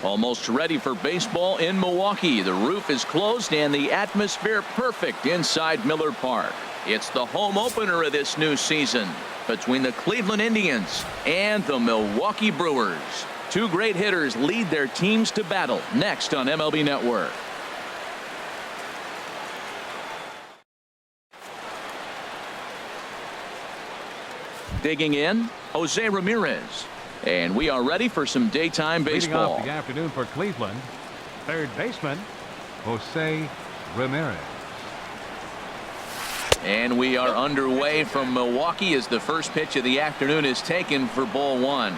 Almost ready for baseball in Milwaukee. The roof is closed and the atmosphere perfect inside Miller Park. It's the home opener of this new season between the Cleveland Indians and the Milwaukee Brewers. Two great hitters lead their teams to battle next on MLB Network. Digging in, Jose Ramirez. And we are ready for some daytime baseball. Leading off the afternoon for Cleveland, third baseman, Jose Ramirez. And we are underway from Milwaukee as the first pitch of the afternoon is taken for ball one.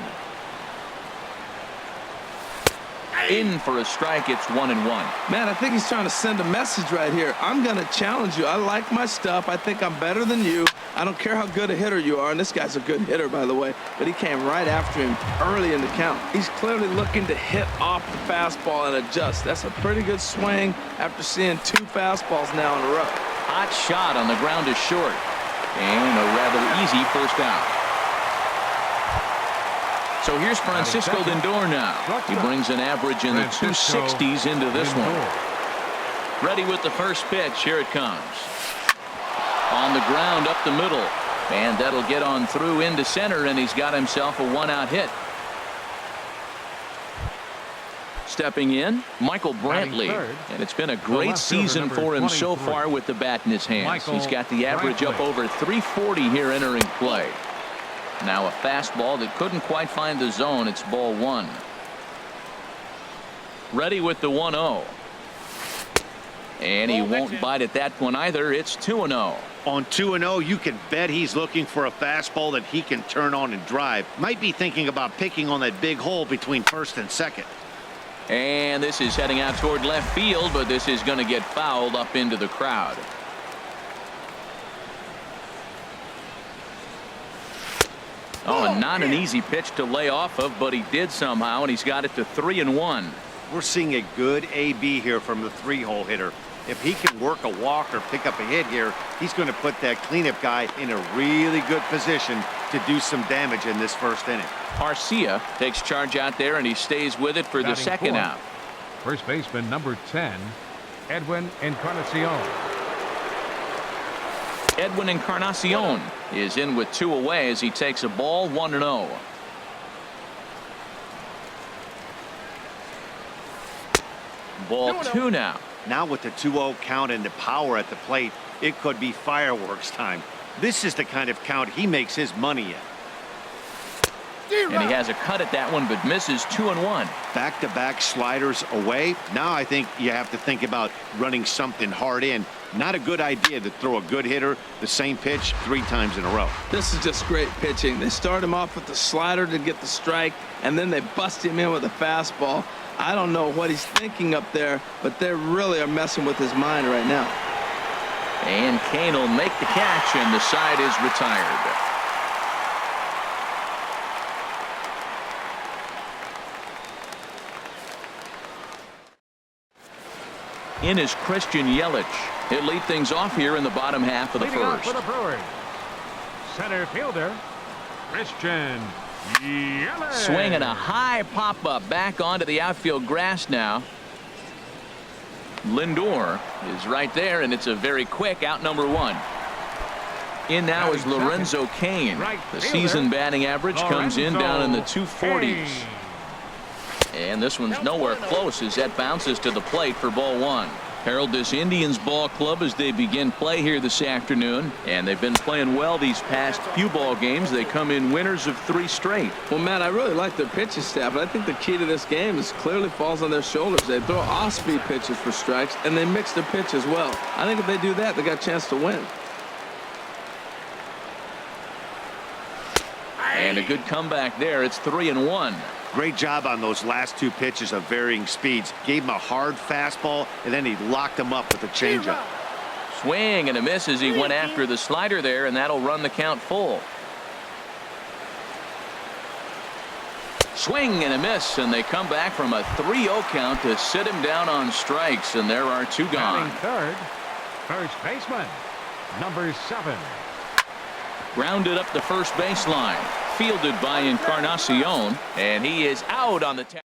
In for a strike. It's 1-1. Man, I think he's trying to send a message right here. I'm going to challenge you. I like my stuff. I think I'm better than you. I don't care how good a hitter you are, and this guy's a good hitter, by the way, but he came right after him early in the count. He's clearly looking to hit off the fastball and adjust. That's a pretty good swing after seeing two fastballs now in a row. Hot shot on the ground is short, and a rather easy first out. So here's Francisco Lindor now. He brings an average in the 260s into this one. Ready with the first pitch. Here it comes. On the ground up the middle. And that'll get on through into center, and he's got himself a one-out hit. Stepping in, Michael Brantley. And it's been a great season for him so far with the bat in his hands. He's got the average up over 340 here entering play. Now a fastball that couldn't quite find the zone. It's ball one. Ready with the 1-0. And he won't bite at that one either. It's 2-0. On 2-0, you can bet he's looking for a fastball that he can turn on and drive. Might be thinking about picking on that big hole between first and second. And this is heading out toward left field, but this is going to get fouled up into the crowd. Oh, and not an easy pitch to lay off of, but he did somehow, and he's got it to 3-1. We're seeing a good AB here from the three-hole hitter. If he can work a walk or pick up a hit here, he's going to put that cleanup guy in a really good position to do some damage in this first inning. Garcia takes charge out there, and he stays with it for the second out. First baseman number 10, Edwin Encarnacion. Edwin Encarnacion is in with two away as he takes a ball. 1-0. Ball two now. Now with the 2-0 count and the power at the plate, it could be fireworks time. This is the kind of count he makes his money in. And he has a cut at that one, but misses. 2-1. Back-to-back sliders away. Now I think you have to think about running something hard in. Not a good idea to throw a good hitter the same pitch 3 times in a row. This is just great pitching. They start him off with the slider to get the strike, and then they bust him in with a fastball. I don't know what he's thinking up there, but they really are messing with his mind right now. And Kane will make the catch, and the side is retired. In is Christian Yelich. He'll lead things off here in the bottom half of the first. For the Brewers, center fielder Christian Yelich. Swinging a high pop-up back onto the outfield grass now. Lindor is right there, and it's a very quick out number 1. In now is Lorenzo Cain. The season batting average comes in down in the 240s. And this one's nowhere close as that bounces to the plate for ball 1. Herald this Indians ball club as they begin play here this afternoon, and they've been playing well these past few ball games. They come in winners of 3 straight. Well, Matt, I really like their pitching staff, but I think the key to this game is clearly falls on their shoulders. They throw off-speed pitches for strikes, and they mix their pitch as well. I think if they do that, they got a chance to win. And a good comeback there. It's 3-1. Great job on those last 2 pitches of varying speeds. Gave him a hard fastball, and then he locked him up with a changeup. Swing and a miss as he went after the slider there, and that'll run the count full. Swing and a miss, and they come back from a 3-0 count to sit him down on strikes, and there are 2 gone. Third, first baseman number 7. Grounded up the first baseline. Fielded by Encarnacion, and he is out on the tag.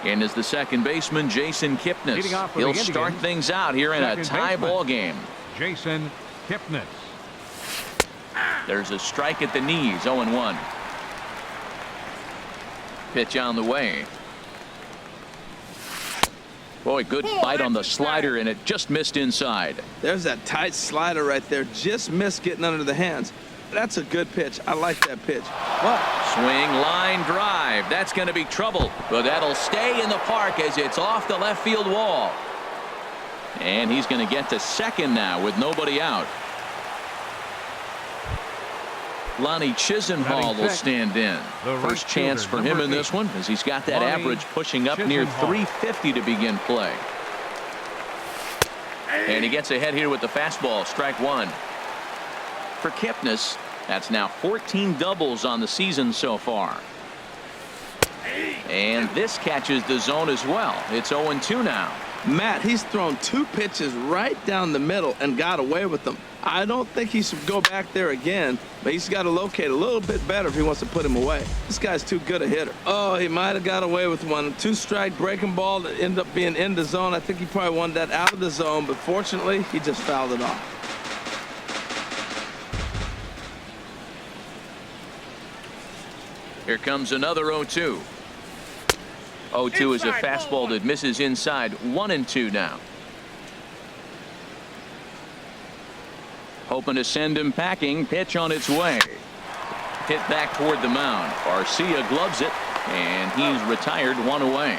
In is the second baseman, Jason Kipnis. Leading off for He'll the start Indians, things out here in a second tie baseman, ball game. Jason Kipnis. There's a strike at the knees, 0-1. Pitch on the way. Boy, good bite on the slider, and it just missed inside. There's that tight slider right there. Just missed getting under the hands. That's a good pitch. I like that pitch. What? Swing, line drive. That's going to be trouble, but that'll stay in the park as it's off the left field wall. And he's going to get to second now with nobody out. Lonnie Chisenhall will stand in. First chance for him in this one, as he's got that average pushing up near 350 to begin play. And he gets ahead here with the fastball, strike one. For Kipnis, that's now 14 doubles on the season so far. And this catches the zone as well. It's 0-2 now. Matt, he's thrown 2 pitches right down the middle and got away with them. I don't think he should go back there again, but he's got to locate a little bit better if he wants to put him away. This guy's too good a hitter. Oh, he might have got away with one. 2-strike breaking ball that ended up being in the zone. I think he probably wanted that out of the zone, but fortunately, he just fouled it off. Here comes another 0-2. 0-2 is a fastball that misses inside. 1-2 now. Hoping to send him packing. Pitch on its way. Hit back toward the mound. Garcia gloves it, and he's retired, 1 away.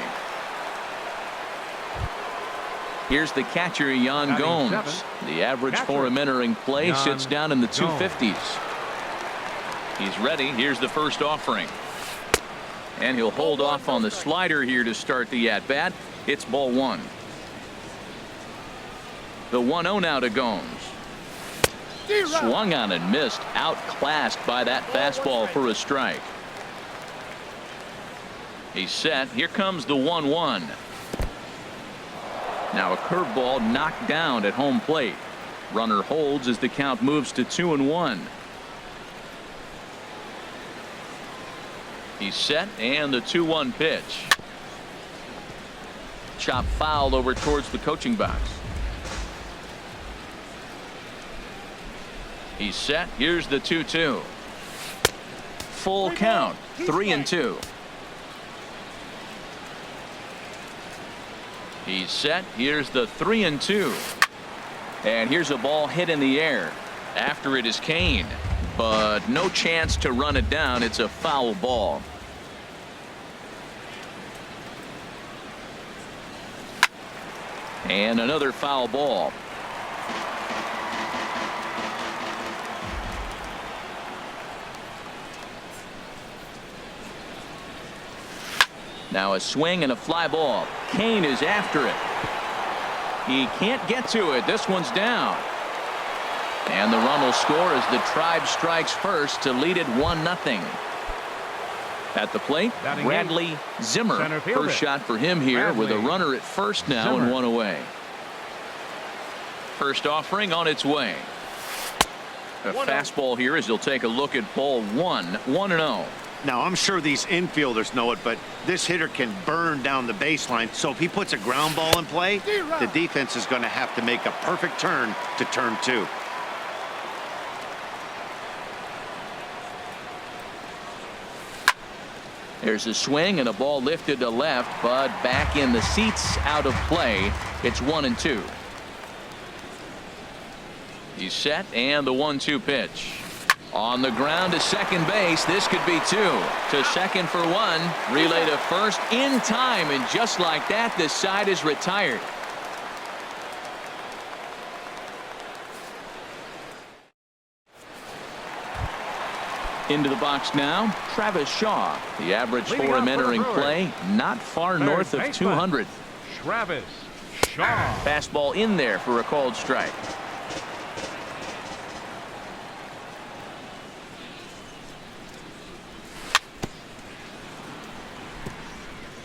Here's the catcher, Yan Gomes. The average for him entering play sits down in the 250s. He's ready. Here's the first offering. And he'll hold off on the slider here to start the at-bat. It's ball 1. The 1-0 now to Gomes. Swung on and missed. Outclassed by that fastball for a strike. He's set. Here comes the 1-1. Now a curveball knocked down at home plate. Runner holds as the count moves to 2-1. He's set, and the 2-1 pitch. Chop foul over towards the coaching box. He's set. Here's the 2-2. Full count. 3-2. He's set. Here's the 3-2. And here's a ball hit in the air. After it is Kane, but no chance to run it down. It's a foul ball. And another foul ball. Now a swing and a fly ball. Kane is after it. He can't get to it. This one's down. And the run will score as the Tribe strikes first to lead it 1-0. At the plate, Bradley Zimmer. First shot for him here with a runner at first now and 1 away. First offering on its way. A fastball here as he'll take a look at ball 1. 1-0. Now, I'm sure these infielders know it, but this hitter can burn down the baseline. So if he puts a ground ball in play, the defense is going to have to make a perfect turn to turn 2. There's a swing and a ball lifted to left, but back in the seats, out of play. It's 1-2. He's set, and the 1-2 pitch. On the ground to second base. This could be 2. To second for 1. Relay to first in time, and just like that, this side is retired. Into the box now, Travis Shaw. The average for him entering play, not far north of 200. Travis Shaw. Fastball in there for a called strike.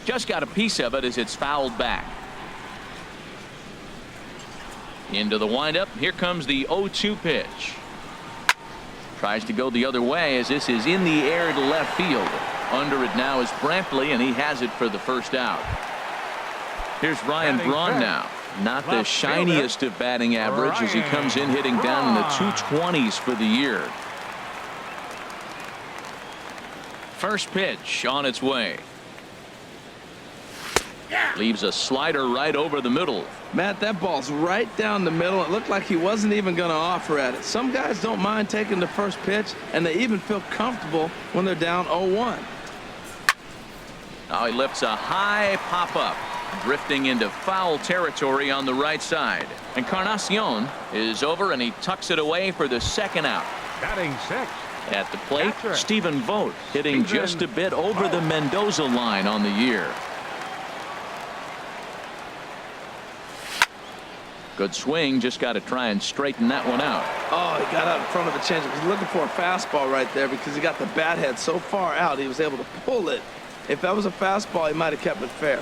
Just got a piece of it as it's fouled back. Into the windup. Here comes the 0-2 pitch. Tries to go the other way as this is in the air to left field. Under it now is Brantley, and he has it for the first out. Here's Ryan Braun now. Not the shiniest of batting average as he comes in hitting down in the 220s for the year. First pitch on its way. Leaves a slider right over the middle. Matt, that ball's right down the middle. It looked like he wasn't even going to offer at it. Some guys don't mind taking the first pitch, and they even feel comfortable when they're down 0-1. Now he lifts a high pop-up, drifting into foul territory on the right side. Encarnacion is over, and he tucks it away for the second out. Batting sixth. At the plate, Stephen Vogt hitting just a bit over the Mendoza line on the year. Good swing, just got to try and straighten that one out. Oh, he got out in front of the changeup. He's looking for a fastball right there because he got the bat head so far out he was able to pull it. If that was a fastball, he might have kept it fair.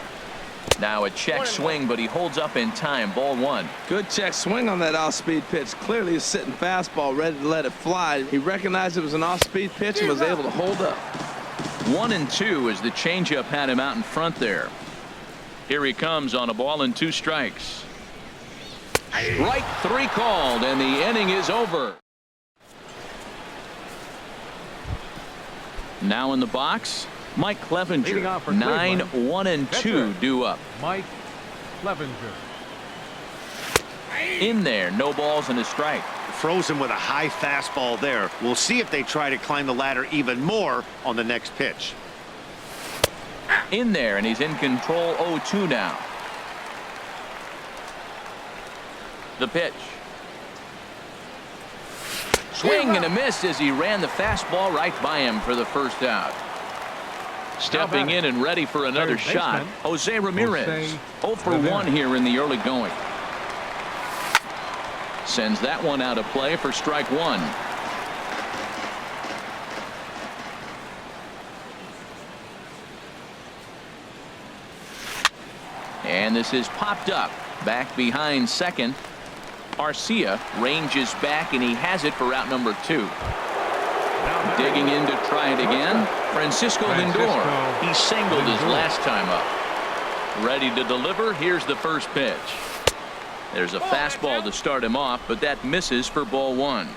Now a check swing, but he holds up in time. Ball one. Good check swing on that off-speed pitch. Clearly he's sitting fastball, ready to let it fly. He recognized it was an off-speed pitch and was able to hold up. 1-2 as the changeup had him out in front there. Here he comes on a ball and 2 strikes. Strike 3 called, and the inning is over. Now in the box, Mike Clevenger. 9-1-2 due up. Mike Clevenger. In there, no balls and a strike. Frozen with a high fastball there. We'll see if they try to climb the ladder even more on the next pitch. In there, and he's in control. 0-2 now. The pitch. Swing and a miss as he ran the fastball right by him for the first out. Stepping in and ready for another shot, Jose Ramirez. 0 for 1 here in the early going. Sends that one out of play for strike 1. And this is popped up. Back behind second. Arcia ranges back, and he has it for out number 2. Digging in to try it again. Francisco Lindor. He singled his last time up. Ready to deliver. Here's the first pitch. There's a fastball to start him off, but that misses for ball 1.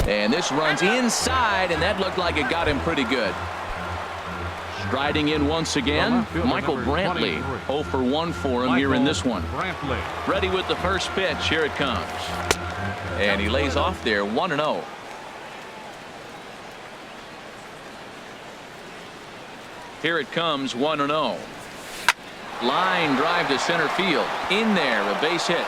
And this runs inside, and that looked like it got him pretty good. Striding in once again, Michael Brantley. 0 for 1 for him here in this one. Ready with the first pitch. Here it comes. And he lays off there. 1-0. Here it comes. 1-0. Line drive to center field. In there, a base hit.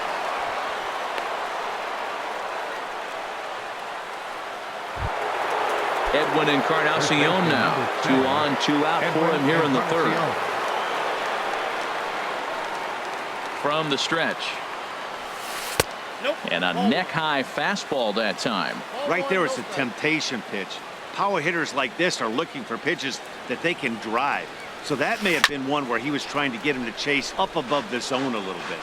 Edwin Encarnacion now. 2 on, 2 out for him here in the 3rd. From the stretch. And a neck-high fastball that time. Right there is a temptation pitch. Power hitters like this are looking for pitches that they can drive. So that may have been one where he was trying to get him to chase up above the zone a little bit.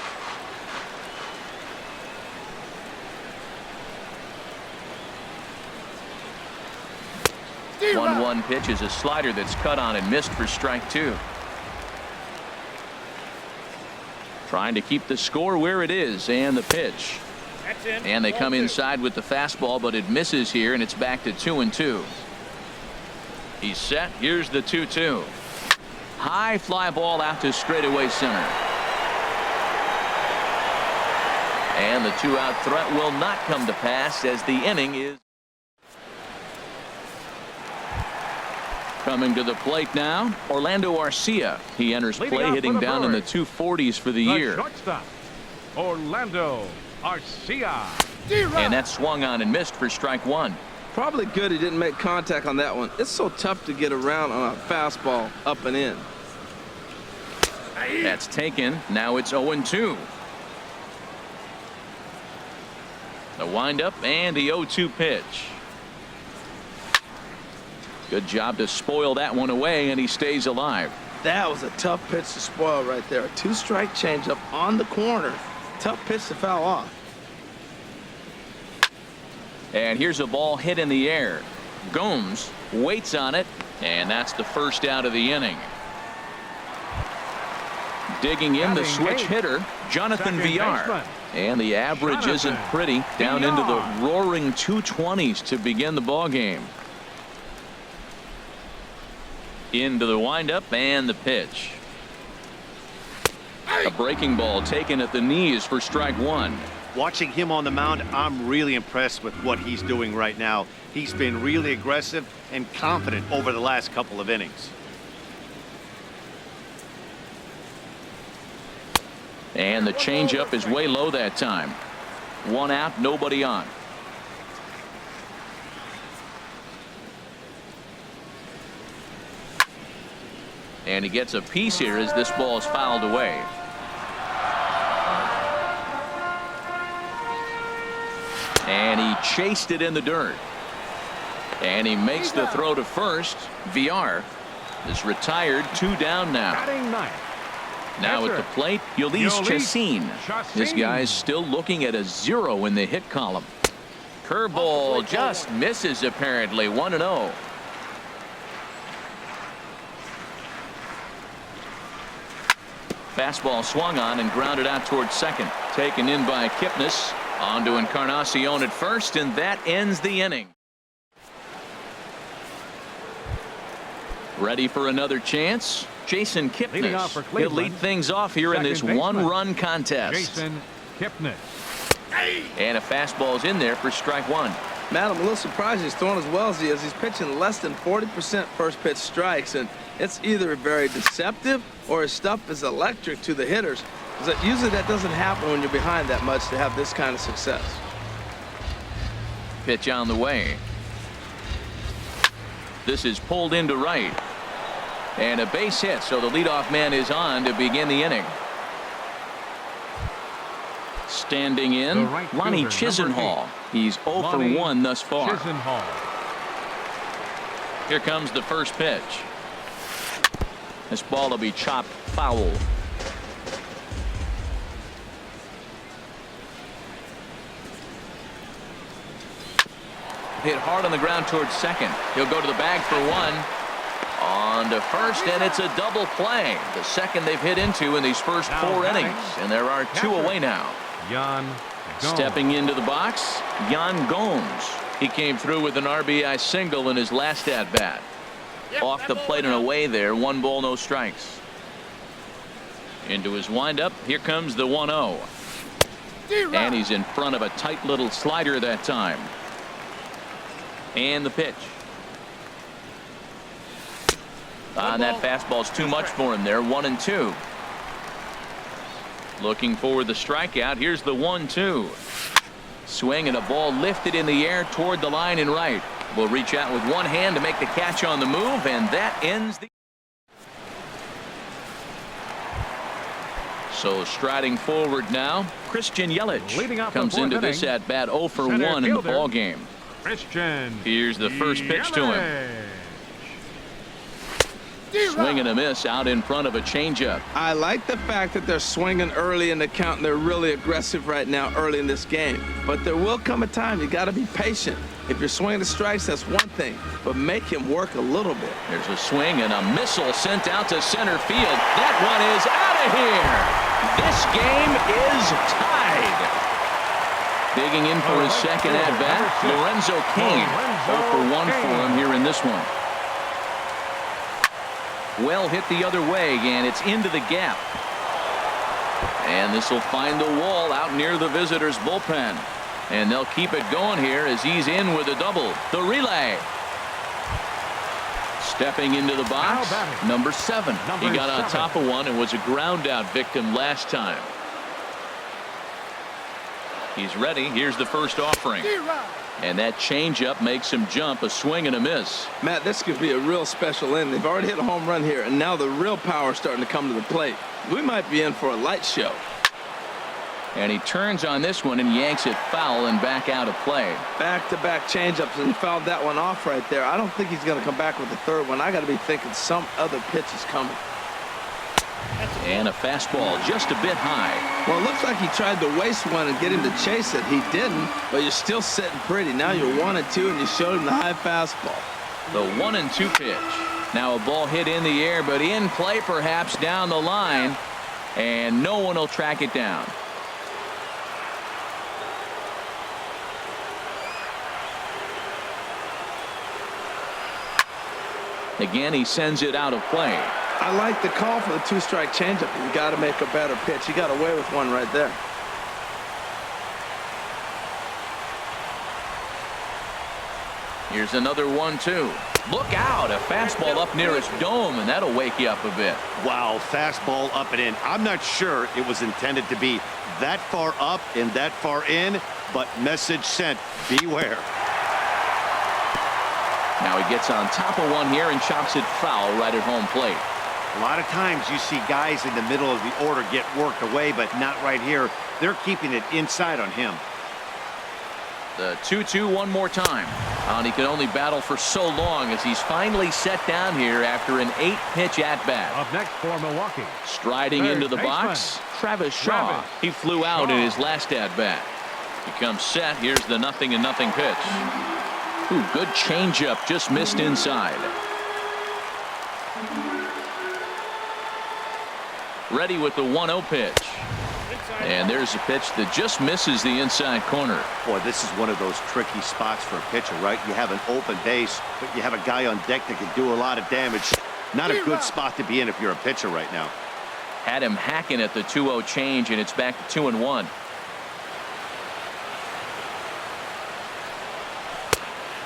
1-1 pitch is a slider that's cut on and missed for strike 2. Trying to keep the score where it is, and the pitch. And they come inside with the fastball, but it misses here, and it's back to 2-2. He's set. Here's the 2-2. High fly ball out to straightaway center. And the 2-out threat will not come to pass as the inning is. Coming to the plate now, Orlando Arcia. He enters play hitting down in the 240s for the year. Shortstop, Orlando Arcia. And that swung on and missed for strike 1. Probably good he didn't make contact on that one. It's so tough to get around on a fastball up and in. That's taken. Now it's 0-2. The windup and the 0-2 pitch. Good job to spoil that one away, and he stays alive. That was a tough pitch to spoil right there. A 2-strike changeup on the corner. Tough pitch to foul off. And here's a ball hit in the air. Gomes waits on it, And that's the first out of the inning. Digging in the switch hitter, Jonathan Villar. And the average isn't pretty, down into the roaring 220s to begin the ball game. Into the windup and the pitch. A breaking ball taken at the knees for strike one. Watching him on the mound, I'm really impressed with what he's doing right now. He's been really aggressive and confident over the last couple of innings. And the changeup is way low that time. One out, nobody on. And he gets a piece here as this ball is fouled away. And he chased it in the dirt. And he makes the throw to first. Villar is retired, 2 down now. Now at the plate, Yolis Chacin. This guy's still looking at a 0 in the hit column. Curveball just misses apparently. 1-0. Fastball swung on and grounded out towards second. Taken in by Kipnis. On to Encarnacion at first, and that ends the inning. Ready for another chance? Jason Kipnis. He'll lead things off here in this one-run contest. Jason Kipnis. And a fastball's in there for strike one. Matt, I'm a little surprised he's throwing as well as he is. He's pitching less than 40% first pitch strikes, and it's either very deceptive or his stuff is electric to the hitters. Usually that doesn't happen when you're behind that much to have this kind of success. Pitch on the way. This is pulled into right. And a base hit, so the leadoff man is on to begin the inning. Standing in, Lonnie Chisenhall. He's 0 for 1 thus far. Here comes the first pitch. This ball will be chopped foul. Hit hard on the ground towards second. He'll go to the bag for one. On to first, and it's a double play. The second they've hit into in these first 4 innings. And there are 2 away now. Stepping into the box, Yan Gomes. He came through with an RBI single in his last at-bat. Off the plate and away there. 1 ball, no strikes. Into his windup. Here comes the 1-0. And he's in front of a tight little slider that time. And the pitch. And that fastball's too much for him there. 1-2. Looking for the strikeout. Here's the 1-2. Swing and a ball lifted in the air toward the line and right. Will reach out with one hand to make the catch on the move, and that ends the. So striding forward now, Christian Yelich comes into this at bat 0 for 1 in the ball game. Here's the first pitch to him. Swing and a miss out in front of a changeup. I like the fact that they're swinging early in the count and they're really aggressive right now early in this game. But there will come a time you got to be patient. If you're swinging the strikes, that's one thing, but make him work a little bit. There's a swing and a missile sent out to center field. That one is out of here. This game is tied. Digging in for his second at bat, Lorenzo Cain. 0 for 1 for him here in this one. Well hit the other way, and it's into the gap. And this will find the wall out near the visitors' bullpen. And they'll keep it going here as he's in with a double. The relay. Stepping into the box, number 7. He got on top of one and was a ground out victim last time. He's ready. Here's the first offering. And that changeup makes him jump. A swing and a miss. Matt, this could be a real special inning. They've already hit a home run here, and now the real power is starting to come to the plate. We might be in for a light show. And he turns on this one and yanks it foul and back out of play. Back-to-back changeups, and he fouled that one off right there. I don't think he's going to come back with the third one. I got to be thinking some other pitch is coming. And a fastball just a bit high. Well, it looks like he tried to waste one and get him to chase it. He didn't, but you're still sitting pretty. Now you're 1-2, and you showed him the high fastball. The 1-2 pitch. Now a ball hit in the air, but in play perhaps down the line, and no one will track it down. Again, he sends it out of play. I like the call for the 2-strike changeup. You got to make a better pitch. He got away with one right there. Here's another 1-2. Look out, a fastball up near his dome, and that'll wake you up a bit. Wow, fastball up and in. I'm not sure it was intended to be that far up and that far in, but message sent, beware. Now he gets on top of one here and chops it foul right at home plate. A lot of times you see guys in the middle of the order get worked away, but not right here. They're keeping it inside on him. The 2-2 one more time. And he can only battle for so long as he's finally set down here after an 8-pitch at-bat. Up next for Milwaukee. Striding Third into the baseman, box, Travis Shaw. He flew out in his last at-bat. He comes set. Here's the 0-0 pitch. Ooh, good changeup, just missed inside. Ready with the 1-0 pitch. And there's a pitch that just misses the inside corner. Boy, this is one of those tricky spots for a pitcher, right? You have an open base, but you have a guy on deck that can do a lot of damage. Not a good spot to be in if you're a pitcher right now. Had him hacking at the 2-0 change, and it's back to 2-1.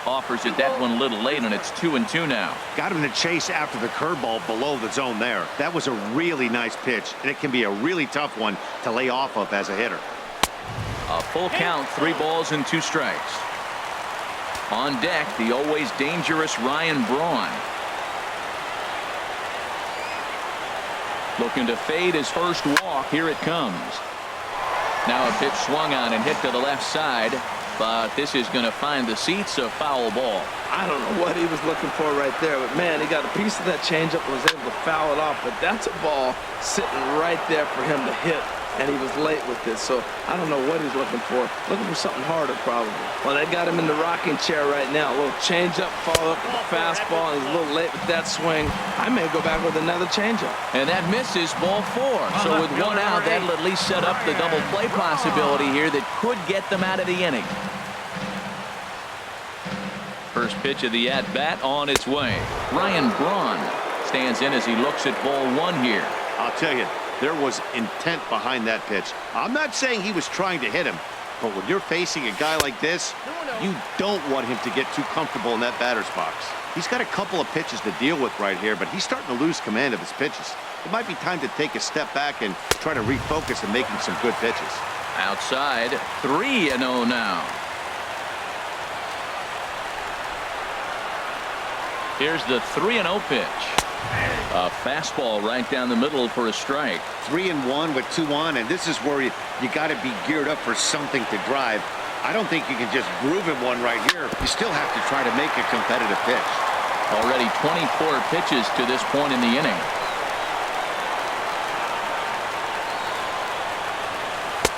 Offers it that one a little late, and it's 2-2 now. Got him to chase after the curveball below the zone there. That was a really nice pitch, and it can be a really tough one to lay off of as a hitter. A full count, 3 balls and 2 strikes. On deck, the always dangerous Ryan Braun. Looking to fade his first walk. Here it comes. Now a pitch swung on and hit to the left side. But this is going to find the seats, a foul ball. I don't know what he was looking for right there, but man, he got a piece of that changeup and was able to foul it off. But that's a ball sitting right there for him to hit, and he was late with this. So I don't know what he's looking for something harder probably. Well, they got him in the rocking chair right now. A little changeup, followed up with a fastball, and he's a little late with that swing. I may go back with another changeup. And that misses, ball 4. So with 1 out, that'll at least set up the double play possibility here that could get them out of the inning. First pitch of the at-bat on its way. Ryan Braun stands in as he looks at ball 1 here. I'll tell you, there was intent behind that pitch. I'm not saying he was trying to hit him, but when you're facing a guy like this, you don't want him to get too comfortable in that batter's box. He's got a couple of pitches to deal with right here, but he's starting to lose command of his pitches. It might be time to take a step back and try to refocus and making some good pitches. Outside, 3-0 now. Here's the 3-0 pitch. A fastball right down the middle for a strike. 3-1 with 2 on, and this is where you got to be geared up for something to drive. I don't think you can just groove him one right here. You still have to try to make a competitive pitch. Already 24 pitches to this point in the inning.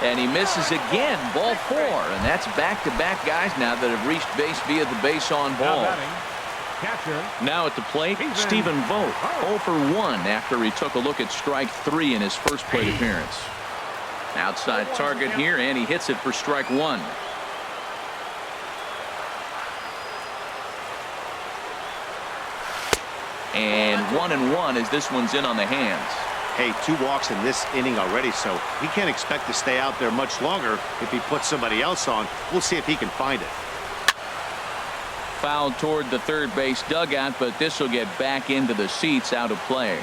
And he misses again, ball 4, and that's back-to-back guys now that have reached base via the base on ball. Catcher. Now at the plate, Stephen Vogt, 0 for 1 after he took a look at strike 3 in his first plate appearance. Outside target here, and he hits it for strike 1. And 1-1 as this one's in on the hands. Hey, 2 walks in this inning already, so he can't expect to stay out there much longer if he puts somebody else on. We'll see if he can find it. Fouled toward the third base dugout, but this will get back into the seats, out of play.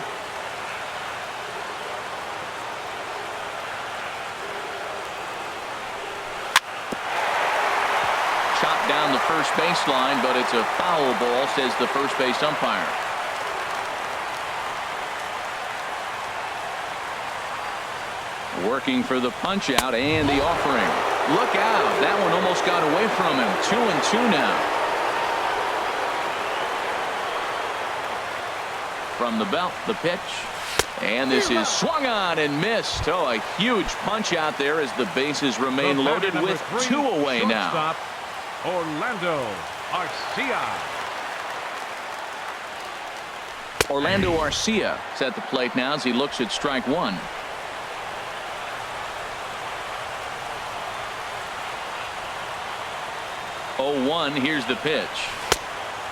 Chopped down the first baseline, but it's a foul ball, says the first base umpire. Working for the punch out and the offering. Look out, that one almost got away from him. 2-2 now. From the belt, the pitch, and this is swung on and missed. Oh, a huge punch out there as the bases remain loaded with 2 away now. Orlando Arcia. Orlando Arcia is at the plate now as he looks at strike one. Oh, 1. Here's the pitch.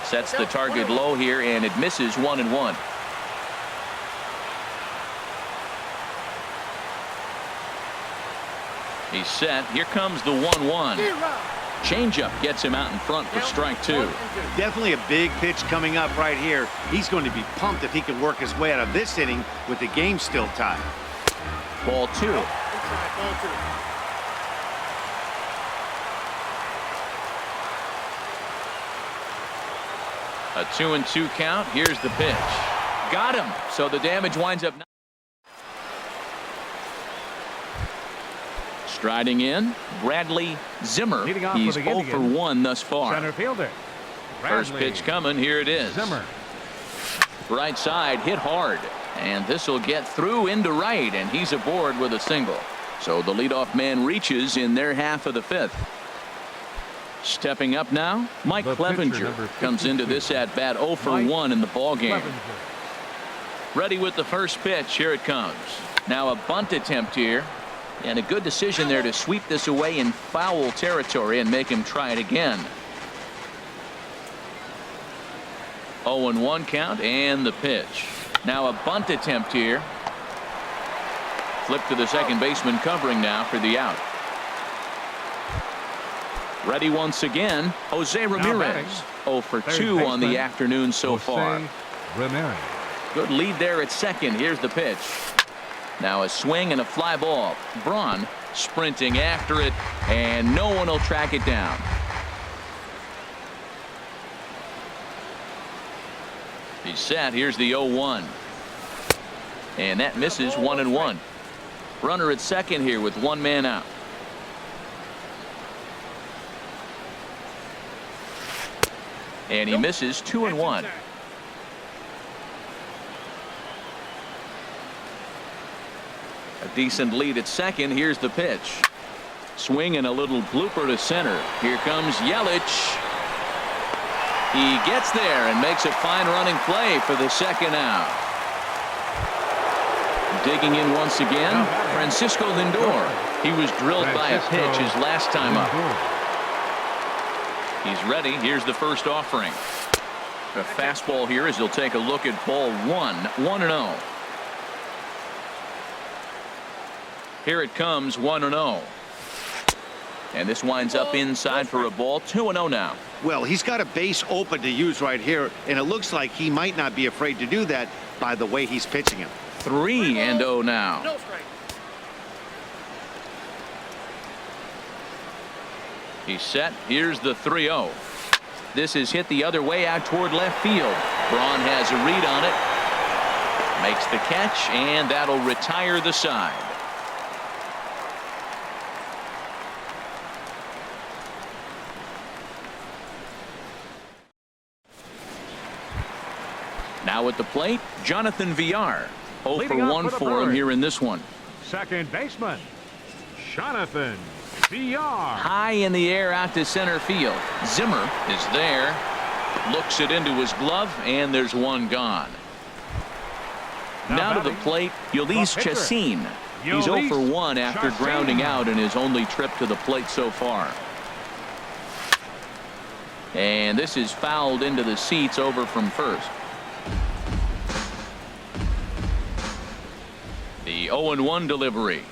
Sets the target low here, and it misses 1-1. He's set. Here comes the 1-1. Changeup gets him out in front for strike two. Definitely a big pitch coming up right here. He's going to be pumped if he can work his way out of this inning with the game still tied. Ball two. A 2-2 count. Here's the pitch. Got him. So the damage winds up. Striding in, Bradley Zimmer. He's 0 for 1 thus far. Center fielder. First pitch coming. Here it is. Zimmer. Right side hit hard. And this will get through into right. And he's aboard with a single. So the leadoff man reaches in their half of the fifth. Stepping up now, Mike Clevenger comes into this at bat 0 for 1 in the ball game. Ready with the first pitch. Here it comes. Now a bunt attempt here. And a good decision there to sweep this away in foul territory and make him try it again. 0-1 count and the pitch. Now a bunt attempt here. Flip to the second baseman covering now for the out. Ready once again, Jose Ramirez. 0 for 2 on the afternoon so far. Ramirez. Good lead there at second. Here's the pitch. Now a swing and a fly ball. Braun sprinting after it, and no one will track it down. He's set. Here's the 0-1. And that misses 1-1. Runner at second here with one man out. And he misses 2-1. A decent lead at second. Here's the pitch. Swing and a little blooper to center. Here comes Yelich. He gets there and makes a fine running play for the second out. Digging in once again, Francisco Lindor. He was drilled by a pitch his last time up. He's ready. Here's the first offering. A fastball here as he'll take a look at ball 1. 1-0. Here it comes. 1-0. And this winds up inside for a ball. 2-0 now. Well, he's got a base open to use right here, and it looks like he might not be afraid to do that by the way he's pitching him. 3-0 now. He's set. Here's the 3-0. This is hit the other way out toward left field. Braun has a read on it. Makes the catch, and that'll retire the side. Now at the plate, Jonathan Villar. 0 for 1 for him here in this one. Second baseman, Jonathan Villar. High in the air out to center field. Zimmer is there. Looks it into his glove, and there's one gone. Now to the plate, Ulysses Chacin. He's 0 for 1 after grounding out in his only trip to the plate so far. And this is fouled into the seats over from first. The 0-1 delivery.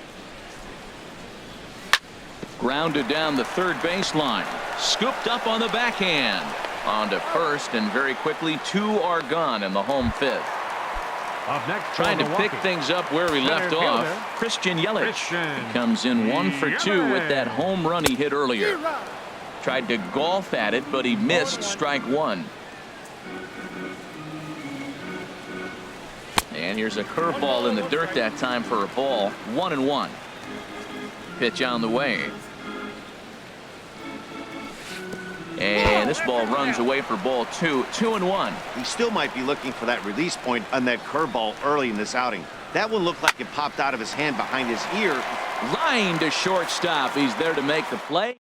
Grounded down the third baseline. Scooped up on the backhand. On to first, and very quickly 2 are gone in the home fifth. Up next, trying to pick things up where he left off. Christian Yelich. He comes in 1 for 2 with that home run he hit earlier. Tried to golf at it, but he missed strike 1. And here's a curveball in the dirt that time for a ball. 1-1. Pitch on the way. And this ball runs away for ball 2. 2-1. He still might be looking for that release point on that curveball early in this outing. That one looked like it popped out of his hand behind his ear. Line to shortstop. He's there to make the play.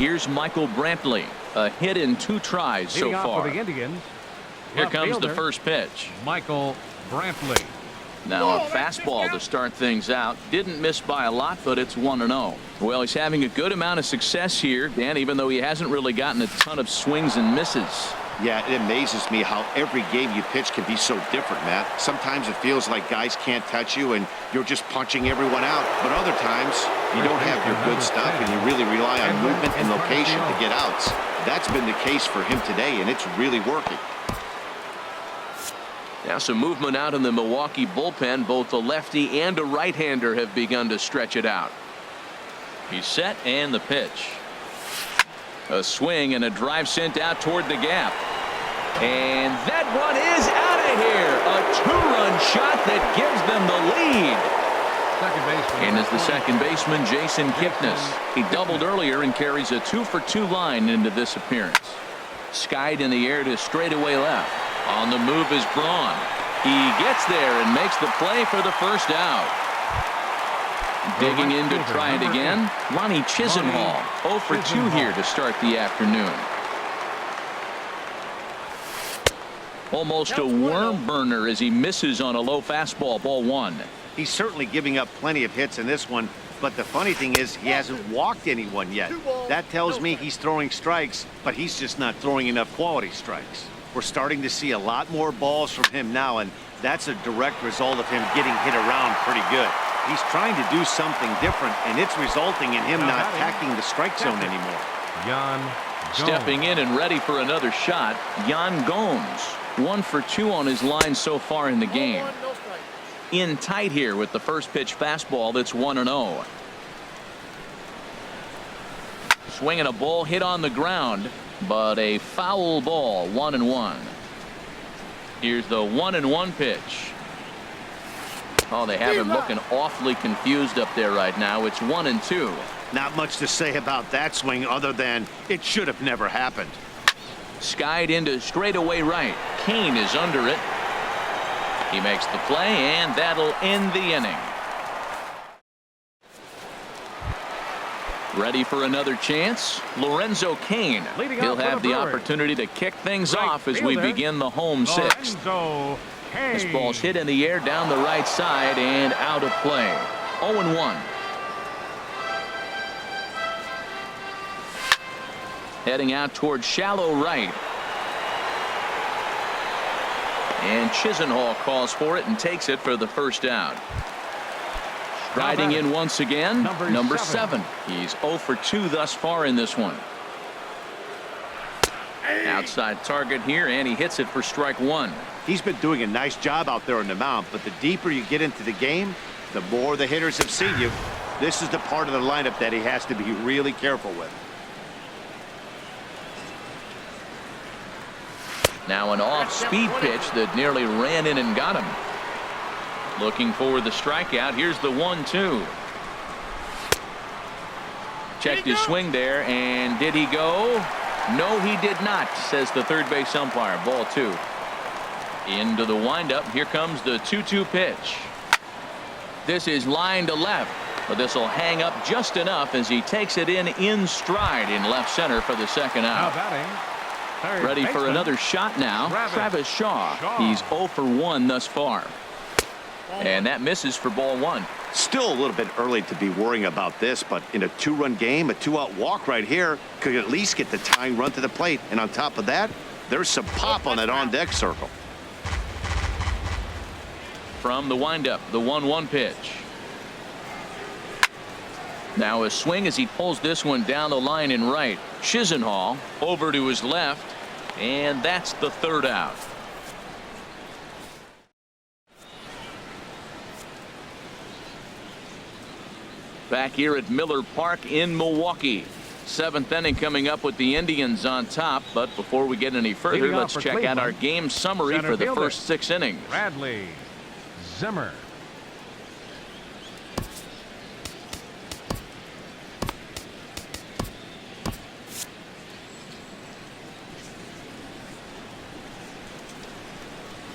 Here's Michael Brantley. A hit in 2 tries so Leading off far. for the Indians, Here left comes the fielder, first pitch. Michael Brantley. Now a fastball to start things out. Didn't miss by a lot, but it's 1-0. Well, he's having a good amount of success here, Dan, even though he hasn't really gotten a ton of swings and misses. Yeah, it amazes me how every game you pitch can be so different, Matt. Sometimes it feels like guys can't touch you and you're just punching everyone out. But other times, you don't have your good stuff and you really rely on movement and location to get outs. That's been the case for him today, and it's really working. Now some movement out in the Milwaukee bullpen. Both a lefty and a right-hander have begun to stretch it out. He's set, and the pitch. A swing and a drive sent out toward the gap. And that one is out of here. A 2-run shot that gives them the lead. Second baseman. And is the second baseman, Jason Kipnis. He doubled earlier and carries a 2-for-2 line into this appearance. Skied in the air to straightaway left. On the move is Braun. He gets there and makes the play for the first out. Digging in to try it again, Lonnie Chisenhall. 0 for 2 here to start the afternoon. Almost a worm burner as he misses on a low fastball. Ball 1. He's certainly giving up plenty of hits in this one, but the funny thing is he hasn't walked anyone yet. That tells me he's throwing strikes, but he's just not throwing enough quality strikes. We're starting to see a lot more balls from him now, and that's a direct result of him getting hit around pretty good. He's trying to do something different, and it's resulting in him not attacking the strike zone anymore. Stepping in and ready for another shot, Yan Gomes. 1 for 2 on his line so far in the game. In tight here with the first pitch fastball that's 1-0. Swinging a ball hit on the ground, but a foul ball. 1-1. Here's the 1-1 pitch. Oh, they have him looking awfully confused up there right now. It's 1-2. Not much to say about that swing other than it should have never happened. Skied into straightaway right. Kane is under it. He makes the play, and that'll end the inning. Ready for another chance? Lorenzo Kane. He'll have the opportunity to kick things off as we begin the home 6th. This ball's hit in the air down the right side and out of play. 0-1. Heading out toward shallow right. And Chisenhall calls for it and takes it for the first out. Striding in once again, number 7. He's 0 for 2 thus far in this one. Outside target here, and he hits it for strike 1. He's been doing a nice job out there on the mound, but the deeper you get into the game, the more the hitters have seen you. This is the part of the lineup that he has to be really careful with. Now an off-speed pitch that nearly ran in and got him. Looking for the strikeout. Here's the 1-2. Checked his swing there, and did he go? No, he did not, says the third base umpire. Ball 2. Into the windup. Here comes the 2-2 pitch. This is line to left, but this will hang up just enough as he takes it in stride in left center for the second out. Ready for another shot now. Travis Shaw. He's 0 for 1 thus far. And that misses for ball 1. Still a little bit early to be worrying about this, but in a 2-run game, a 2-out walk right here could at least get the tying run to the plate. And on top of that, there's some pop on that on-deck circle. From the windup, the 1-1 pitch. Now a swing as he pulls this one down the line in right. Chisenhall over to his left, and that's the third out. Back here at Miller Park in Milwaukee. 7th inning coming up with the Indians on top. But before we get any further, let's check out our game summary for the first 6 innings. Bradley Zimmer.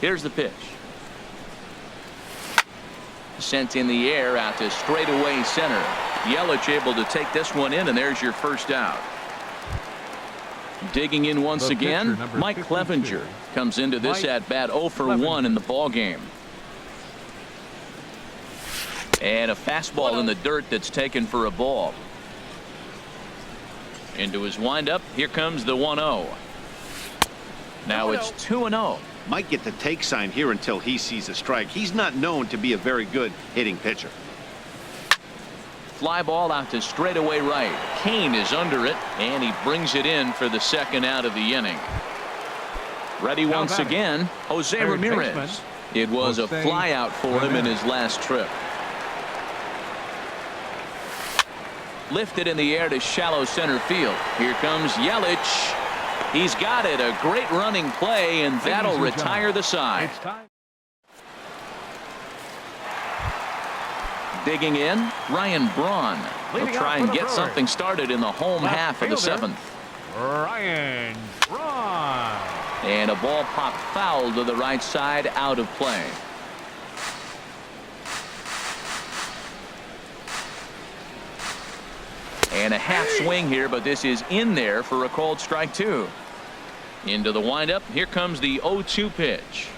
Here's the pitch. Sent in the air out to straightaway center. Yelich able to take this one in, and there's your first out. Digging in once The pitcher, again, number Mike 52. Clevenger comes into this Mike at-bat 0 for 1 in the ball game. And a fastball in the dirt that's taken for a ball. Into his windup, here comes the 1-0. Now it's 2-0. Might get the take sign here until he sees a strike. He's not known to be a very good hitting pitcher. Fly ball out to straightaway right. Kane is under it, and he brings it in for the second out of the inning. Ready Now once batting, again, Jose third Ramirez. baseman, It was a Jose fly out for him in Ramirez. his last trip. Lifted in the air to shallow center field. Here comes Yelich. He's got it. A great running play, and that'll Ladies and retire the side. It's time. Digging in, Ryan Braun. He'll Leading try off and for the get Brewers. something started in the home Left half of the fielder. 7th. Ryan Braun. And a ball popped foul to the right side, out of play. And a half swing here, but this is in there for a called strike 2. Into the windup. Here comes the 0-2 pitch.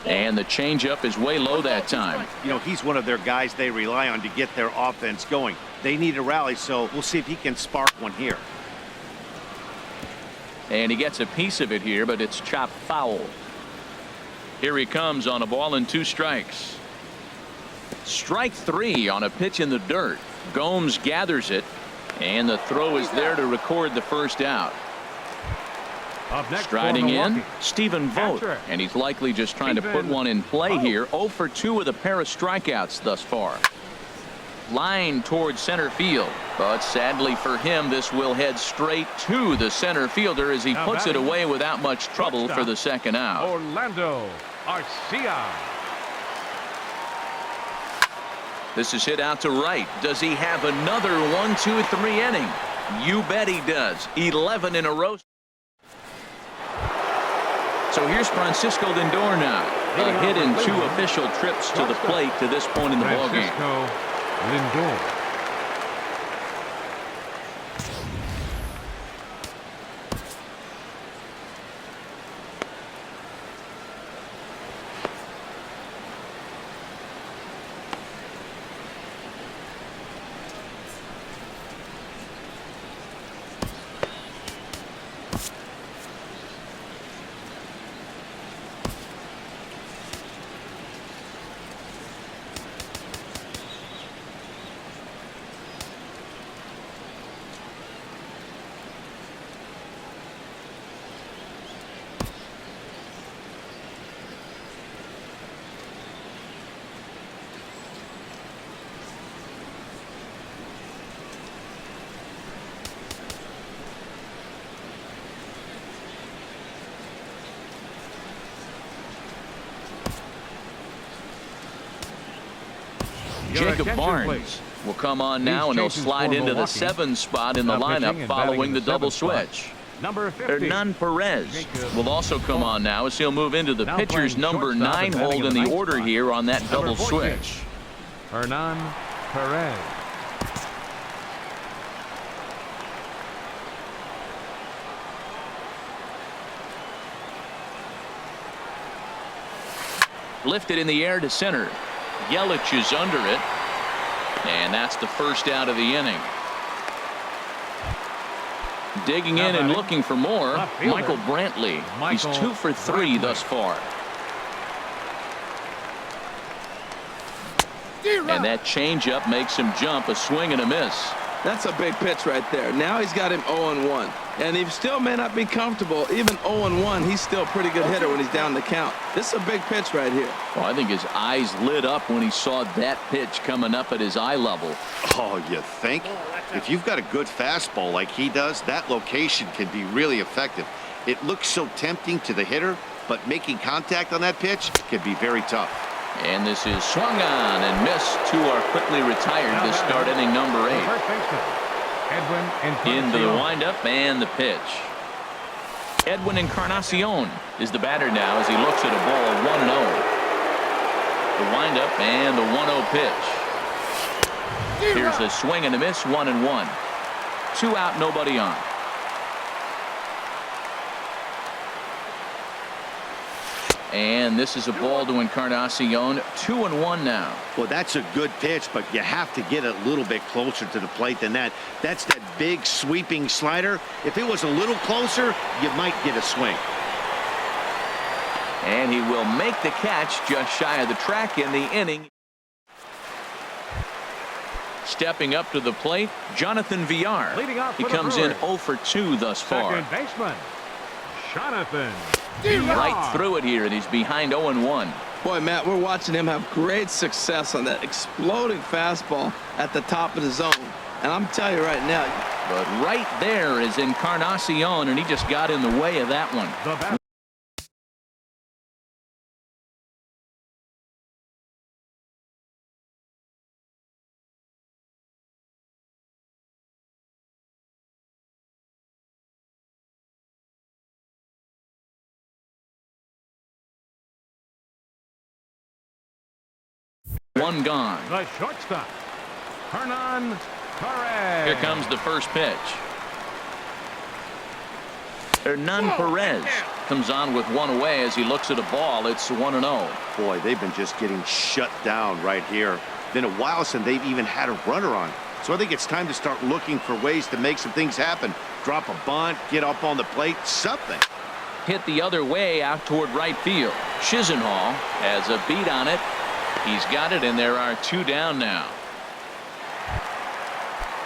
And the changeup is way low that time. You know, he's one of their guys they rely on to get their offense going. They need a rally, so we'll see if he can spark one here. And he gets a piece of it here, but it's chopped foul. Here he comes on a ball and 2 strikes. Strike 3 on a pitch in the dirt. Gomes gathers it, and the throw is there to record the first out. Up next for Striding in, Milwaukee. Stephen Vogt, Catcher. and he's likely just trying to put Stephen one in play Vogt. here. 0 for 2 with a pair of strikeouts thus far. Line towards center field, but sadly for him, this will head straight to the center fielder as he Now puts it batting, away without much trouble shortstop, for the second out. Orlando Arcia. This is hit out to right. Does he have another 1-2-3 inning? You bet he does. 11 in a row. So here's Francisco Lindor now. A hit in 2 official trips to the plate to this point in the ballgame. Francisco Lindor. Your Jacob attention, Barnes please. will come on now, These and he'll changes slide for into the Milwaukee. 7 spot in the Now pitching lineup and following batting the in the double 7th spot. switch. Number 50. Hernan Perez Jacob will also come on now as he'll move into the Now pitcher's playing number shortstop 9 and batting hold in in the the ninth order spot. here on that Number double 14. switch. Hernan Perez. Lifted in the air to center. Yelich is under it. And that's the first out of the inning. Digging Now in and batting, looking for more, left fielder, Michael Brantley. He's Michael 2 for 3 Brantley. thus far. And that changeup makes him jump, a swing and a miss. That's a big pitch right there. Now he's got him 0-1. And he still may not be comfortable. Even 0-1, he's still a pretty good hitter when he's down the count. This is a big pitch right here. Well, I think his eyes lit up when he saw that pitch coming up at his eye level. Oh, you think? If you've got a good fastball like he does, that location can be really effective. It looks so tempting to the hitter, but making contact on that pitch can be very tough. And this is swung on and missed. 2 are quickly retired to start inning number 8. First baseman, Edwin Into the Encarnacion. windup and the pitch. Edwin Encarnacion is the batter now as he looks at a ball 1-0. The windup and the 1-0 pitch. Here's a swing and a miss, 1-1. 2 out, nobody on. And this is a ball to Encarnacion. 2-1 now. Well, that's a good pitch, but you have to get a little bit closer to the plate than that. That's that big sweeping slider. If it was a little closer, you might get a swing. And he will make the catch just shy of the track in the inning. Stepping up to the plate, Jonathan Villar. Leading off He for the comes in Brewers. 0 for 2 thus far. Second baseman, Jonathan. Right through it here, and he's behind 0-1. Boy, Matt, we're watching him have great success on that exploding fastball at the top of the zone. And I'm telling you right now. But right there is Encarnacion, and he just got in the way of that one. The bat. One gone. The shortstop, Hernan Perez. Here comes the first pitch. Hernan Perez comes on with one away as he looks at a ball. It's 1-0. Boy, they've been just getting shut down right here. Been a while since they've even had a runner on. So I think it's time to start looking for ways to make some things happen. Drop a bunt, get up on the plate, something. Hit the other way out toward right field. Chisenhall has a beat on it. He's got it, and there are 2 down now.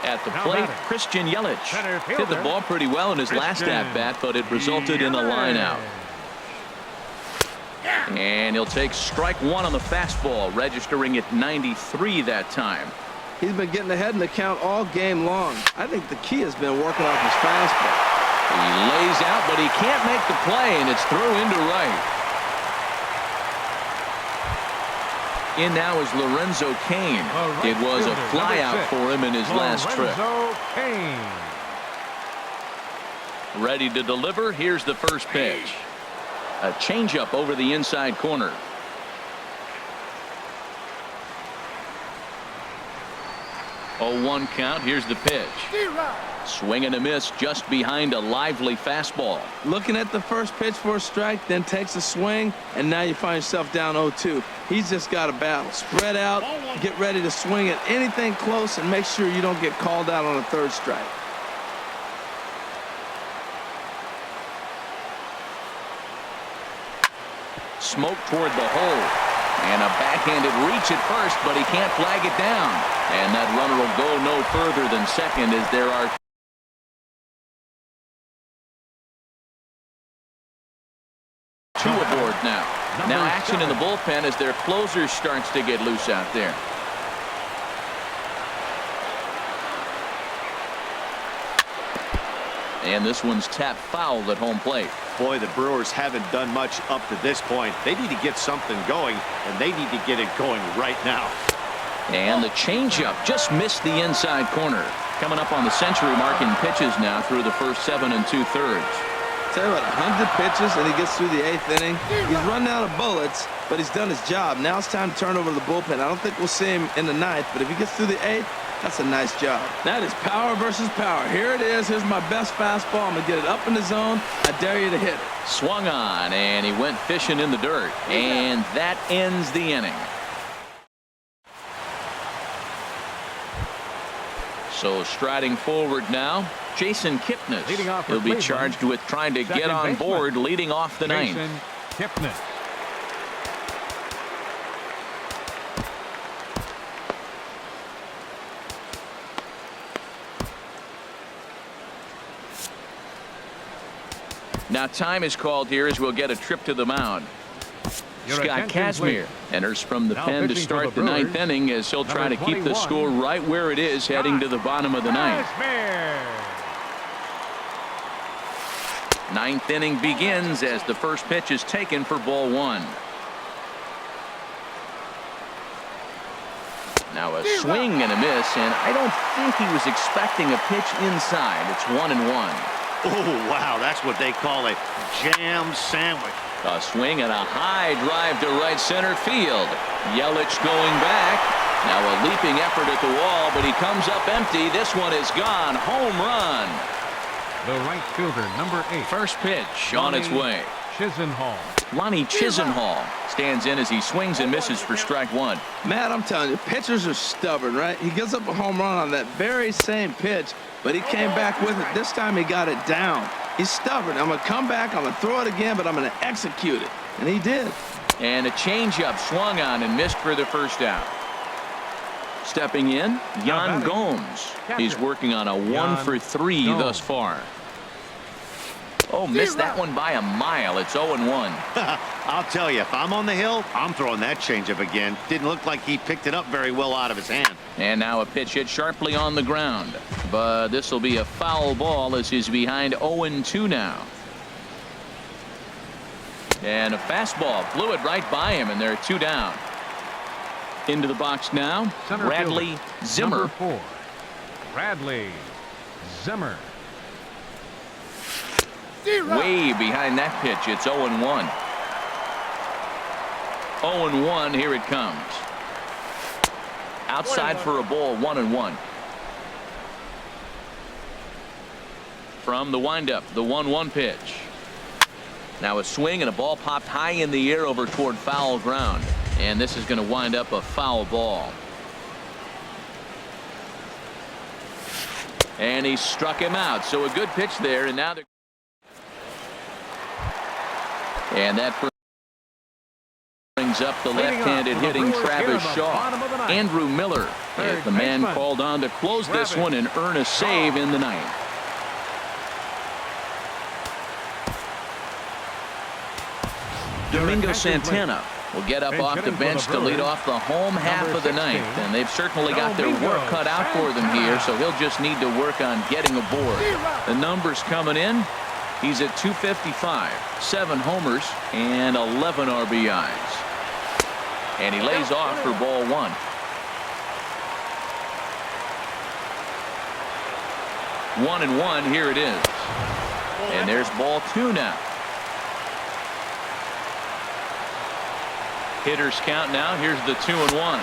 At the plate, Christian Yelich hit the ball pretty well in his last at-bat, but it resulted in a line out. And he'll take strike 1 on the fastball, registering at 93 that time. He's been getting ahead in the count all game long. I think the key has been working off his fastball. He lays out, but he can't make the play, and it's through into right. In now is Lorenzo Cain. It was a flyout for him in his last trip. Ready to deliver. Here's the first pitch. A changeup over the inside corner. 0-1 count. Here's the pitch. Swing and a miss just behind a lively fastball. Looking at the first pitch for a strike, then takes a swing, and now you find yourself down 0-2. He's just got a battle. Spread out, get ready to swing at anything close, and make sure you don't get called out on a third strike. Smoke toward the hole. And a backhanded reach at first, but he can't flag it down. And that runner will go no further than second as there are 2 aboard now. Now action in the bullpen as their closer starts to get loose out there. And this one's tapped foul at home plate. Boy, the Brewers haven't done much up to this point. They need to get something going, and they need to get it going right now. And the changeup just missed the inside corner. Coming up on the century mark in pitches now through the first 7 2/3. Tell you what, 100 pitches, and he gets through the 8th inning. He's run out of bullets, but he's done his job. Now it's time to turn over the bullpen. I don't think we'll see him in the 9th, but if he gets through the 8th, that's a nice job. That is power versus power. Here it is. Here's my best fastball. I'm going to get it up in the zone. I dare you to hit it. Swung on, and he went fishing in the dirt. And that ends the inning. So striding forward now, Jason Kipnis. He'll be charged with trying to get on board leading off the 9th. Jason Kipnis. Now time is called here as we'll get a trip to the mound. Scott Kazmir enters from the pen to start the 9th inning as he'll try to keep the score right where it is heading to the bottom of the 9th. 9th inning begins as the first pitch is taken for ball 1. Now a swing and a miss, and I don't think he was expecting a pitch inside. It's 1-1. Oh, wow, that's what they call a jam sandwich. A swing and a high drive to right center field. Yelich going back. Now a leaping effort at the wall, but he comes up empty. This one is gone. Home run. The right fielder, number 8. First pitch on its way. Lonnie Chisenhall stands in as he swings and misses for strike one. Matt, I'm telling you, pitchers are stubborn, right? He gives up a home run on that very same pitch, but he came back with it. This time he got it down. He's stubborn. I'm going to come back, I'm going to throw it again, but I'm going to execute it. And he did. And a changeup swung on and missed for the first out. Stepping in, Yan Gomes. He's working on a 1-for-3 thus far. Oh, missed that one by a mile. It's 0-1. I'll tell you, if I'm on the hill, I'm throwing that changeup again. Didn't look like he picked it up very well out of his hand. And now a pitch hit sharply on the ground. But this will be a foul ball as he's behind 0-2 now. And a fastball blew it right by him, and they're 2 down. Into the box now, Bradley Zimmer. Number 4, Bradley Zimmer. Way behind that pitch. It's 0-1. 0-1. Here it comes. Outside for a ball. 1-1. From the windup, the 1-1 pitch. Now a swing and a ball popped high in the air over toward foul ground. And this is going to wind up a foul ball. And he struck him out. So a good pitch there. And now they're. And that brings up the left-handed hitting Travis Shaw. Andrew Miller is the man called on to close this one and earn a save in the ninth. Domingo Santana will get up off the bench to lead off the home half of the ninth, and they've certainly got their work cut out for them here, so he'll just need to work on getting aboard. The numbers coming in. He's at 255, 7 homers, and 11 RBIs. And he lays off for ball 1. One and 1, here it is. And there's ball 2 now. Hitters count now. Here's the 2-1.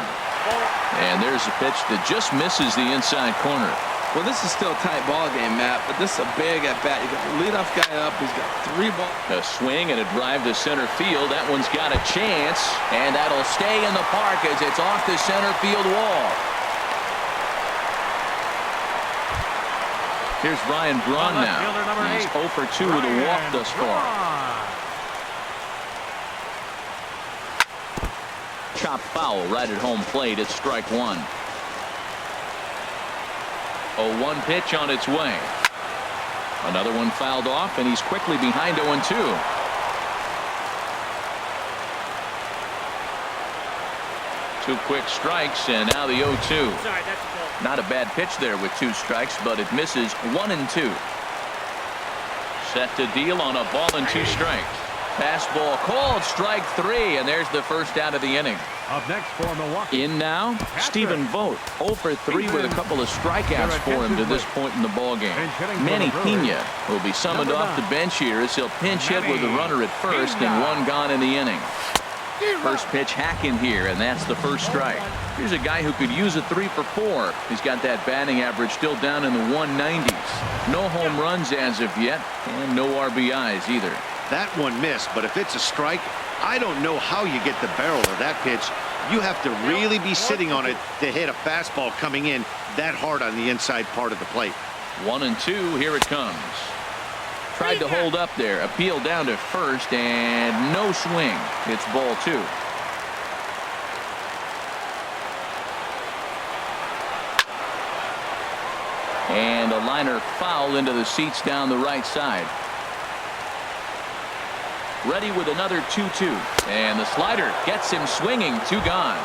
And there's a pitch that just misses the inside corner. Well, this is still a tight ball game, Matt, but this is a big at-bat. You got the leadoff guy up. He's got 3 balls. A swing and a drive to center field. That one's got a chance, and that'll stay in the park as it's off the center field wall. Here's Ryan Braun now. He's 0 for 2 with a walk thus far. Chopped foul right at home plate. It's strike 1. 0-1 pitch on its way. Another one fouled off, and he's quickly behind 0-2. Two quick strikes, and now the 0-2. Not a bad pitch there with 2 strikes, but it misses 1-2. Set to deal on a ball and 2 strikes. Fastball called, strike 3, and there's the first out of the inning. Up next for Milwaukee. In now, Stephen Vogt, 0 for 3 with a couple of strikeouts for him to this point in the ballgame. Manny Pena will be summoned off the bench here as he'll pinch hit with a runner at first and 1 gone in the inning. First pitch hacking here, and that's the first strike. Here's a guy who could use a 3 for 4. He's got that batting average still down in the 190s. No home runs as of yet, and no RBIs either. That one missed, but if it's a strike, I don't know how you get the barrel of that pitch. You have to really be sitting on it to hit a fastball coming in that hard on the inside part of the plate. 1-2, here it comes. Tried to hold up there, appealed down to first, and no swing. It's ball 2. And a liner foul into the seats down the right side. Ready with another 2-2. And the slider gets him swinging. 2 gone.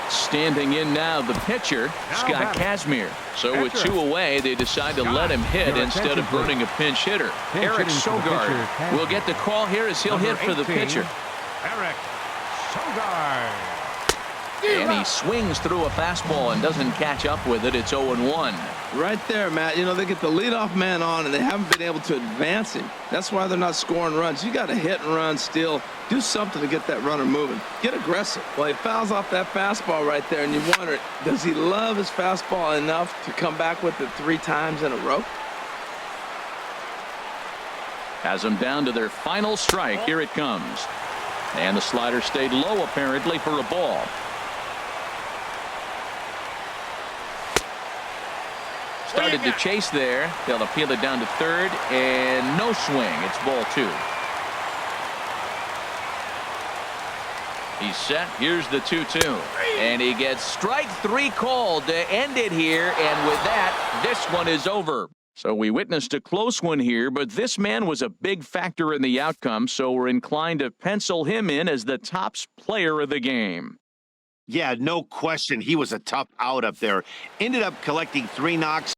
Standing in now, the pitcher, Scott Kazmir. So with 2 away, they decide to let him hit instead of burning a pinch hitter. Eric Sogard will get the call here as he'll hit for the pitcher. Eric Sogard. And he swings through a fastball and doesn't catch up with it. It's 0-1. Right there, Matt. You know, they get the leadoff man on, and they haven't been able to advance him. That's why they're not scoring runs. You got to hit and run still. Do something to get that runner moving. Get aggressive. Well, he fouls off that fastball right there, and you wonder, does he love his fastball enough to come back with it 3 times in a row? Has them down to their final strike. Here it comes. And the slider stayed low apparently for a ball. Started to chase there. They'll appeal it down to third, and no swing. It's ball 2. He's set. Here's the 2-2. And he gets strike 3 called to end it here. And with that, this one is over. So we witnessed a close one here, but this man was a big factor in the outcome, so we're inclined to pencil him in as the top player of the game. Yeah, no question. He was a tough out up there. Ended up collecting 3 knocks.